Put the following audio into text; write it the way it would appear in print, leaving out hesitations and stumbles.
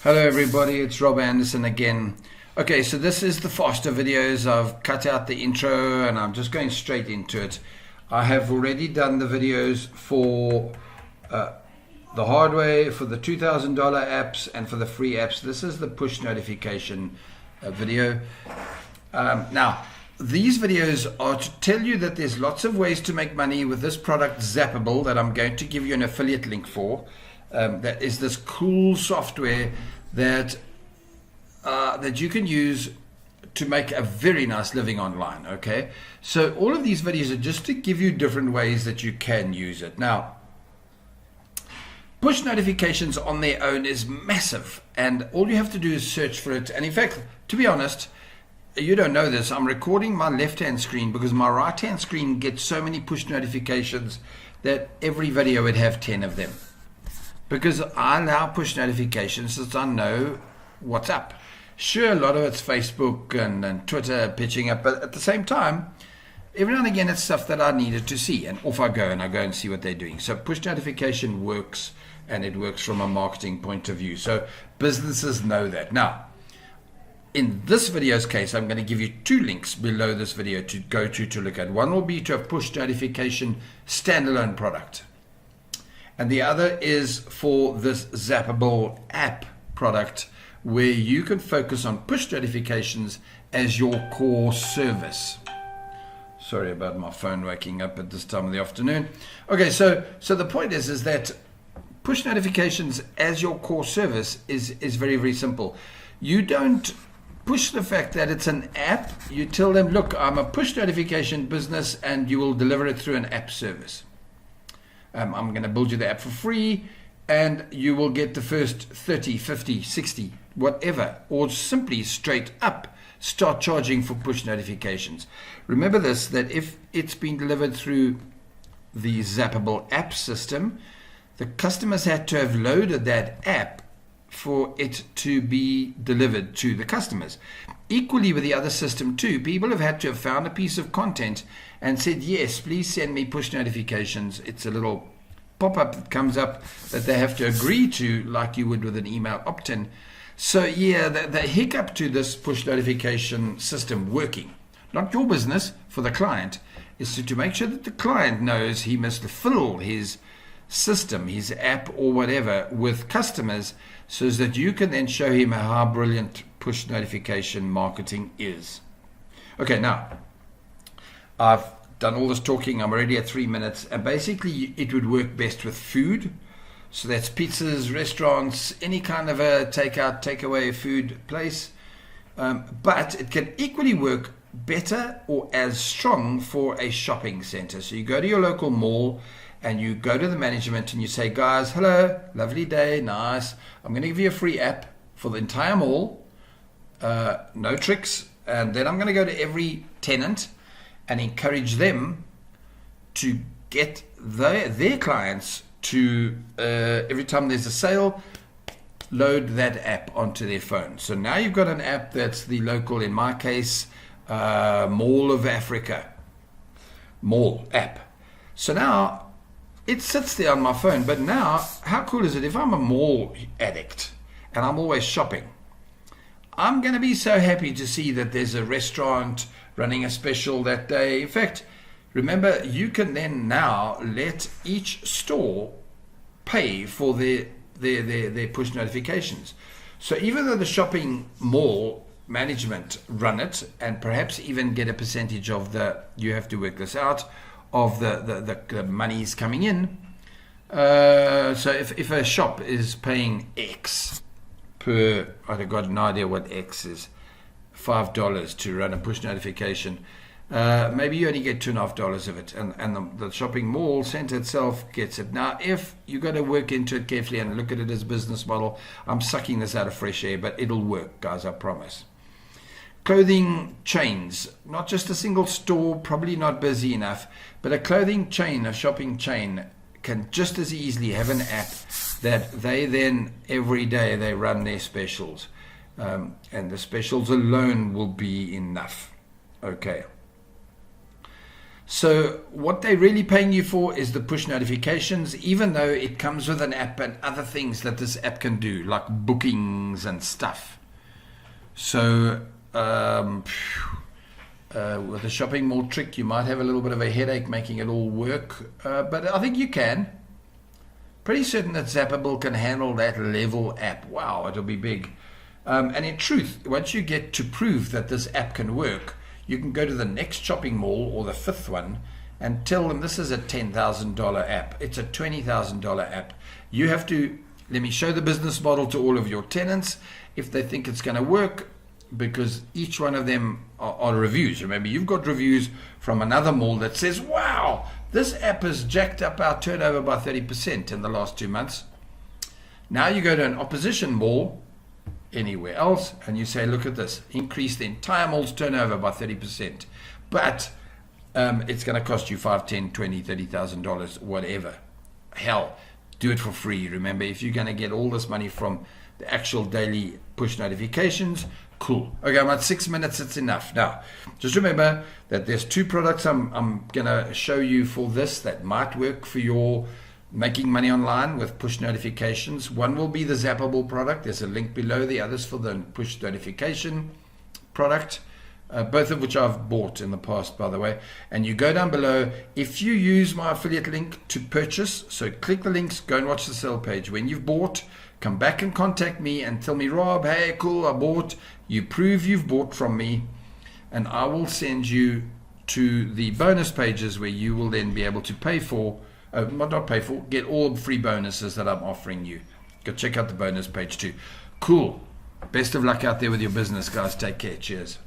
Hello everybody, it's Rob Anderson again. Okay, so this is the faster videos. I've cut out the intro and I'm just going straight into it. I have already done the videos for the hard way, for the $2,000 apps and for the free apps. This is the push notification video. Now, these videos are to tell you that there's lots of ways to make money with this product Zapable that I'm going to give you an affiliate link for. That is this cool software that you can use to make a very nice living online. Okay, so all of these videos are just to give you different ways that you can use it. Now, push notifications on their own is massive, and all you have to do is search for it. And in fact, to be honest, you don't know this, I'm recording my left-hand screen because my right-hand screen gets so many push notifications that every video would have 10 of them. Because I allow push notifications since I know what's up. Sure, a lot of it's Facebook and Twitter pitching up, but at the same time, every now and again it's stuff that I needed to see, and off I go and see what they're doing. So push notification works, and it works from a marketing point of view. So businesses know that. Now, in this video's case, I'm going to give you two links below this video to go to look at. One will be to a push notification standalone product. And the other is for this Zapable app product where you can focus on push notifications as your core service. Sorry about my phone waking up at this time of the afternoon. Okay, so the point is that push notifications as your core service is very, very simple. You don't push the fact that it's an app. You tell them, look, I'm a push notification business and you will deliver it through an app service. I'm going to build you the app for free and you will get the first 30, 50, 60, whatever, or simply straight up start charging for push notifications. Remember this, that if it's been delivered through the Zapable app system, the customers had to have loaded that app for it to be delivered to the customers. Equally with the other system too, people have had to have found a piece of content and said, yes, please send me push notifications. It's a little pop-up that comes up that they have to agree to, like you would with an email opt-in. So yeah, the hiccup to this push notification system working, not your business, for the client, is to make sure that the client knows he must fill his system, his app or whatever, with customers so that you can then show him how brilliant push notification marketing is. Okay, now I've done all this talking. I'm already at 3 minutes, and basically it would work best with food. So that's pizzas, restaurants, any kind of a takeout, takeaway food place. But it can equally work better or as strong for a shopping center. So you go to your local mall and you go to the management and you say, guys, hello, lovely day, nice. I'm going to give you a free app for the entire mall, no tricks. And then I'm going to go to every tenant and encourage them to get their clients to, every time there's a sale, load that app onto their phone. So now you've got an app that's the local, in my case, Mall of Africa, mall app. So now it sits there on my phone, but now how cool is it if I'm a mall addict and I'm always shopping? I'm going to be so happy to see that there's a restaurant running a special that day. In fact, remember, you can then now let each store pay for their push notifications. So even though the shopping mall management run it and perhaps even get a percentage of you have to work this out, of the monies coming in. So if a shop is paying X per, I've got no idea what X is, $5 to run a push notification, maybe you only get $2.50 of it, and the shopping mall center itself gets it. Now, if you got to work into it carefully and look at it as a business model, I'm sucking this out of fresh air, but it'll work, guys, I promise. Clothing chains, not just a single store, probably not busy enough, but a clothing chain, a shopping chain, can just as easily have an app that they then, every day, they run their specials. And the specials alone will be enough. Okay. So what they're really paying you for is the push notifications, even though it comes with an app and other things that this app can do, like bookings and stuff. So with the shopping mall trick, you might have a little bit of a headache making it all work, but I think you can. Pretty certain that Zapable can handle that level app. Wow, it'll be big. And in truth, once you get to prove that this app can work, you can go to the next shopping mall or the fifth one and tell them this is a $10,000 app. It's a $20,000 app. You have to, let me show the business model to all of your tenants if they think it's going to work, because each one of them are reviews. Remember, you've got reviews from another mall that says, wow, this app has jacked up our turnover by 30% in the last 2 months. Now you go to an opposition mall anywhere else and you say, look at this, increase the entire mall's turnover by 30%, but it's going to cost you $5, $10, $20, $30,000, whatever. Hell, do it for free. Remember, if you're going to get all this money from the actual daily push notifications, cool. Okay, I'm at 6 minutes, it's enough. Now, just remember that there's 2 products I'm going to show you for this that might work for your making money online with push notifications. One will be the Zapable product. There's a link below. The others for the push notification product, both of which I've bought in the past, by the way. And you go down below. If you use my affiliate link to purchase, so click the links, go and watch the sale page. When you've bought, come back and contact me and tell me, Rob, hey, cool, I bought. You prove you've bought from me, and I will send you to the bonus pages where you will then be able to pay for, not pay for, get all the free bonuses that I'm offering you. Go check out the bonus page too. Cool. Best of luck out there with your business, guys. Take care. Cheers.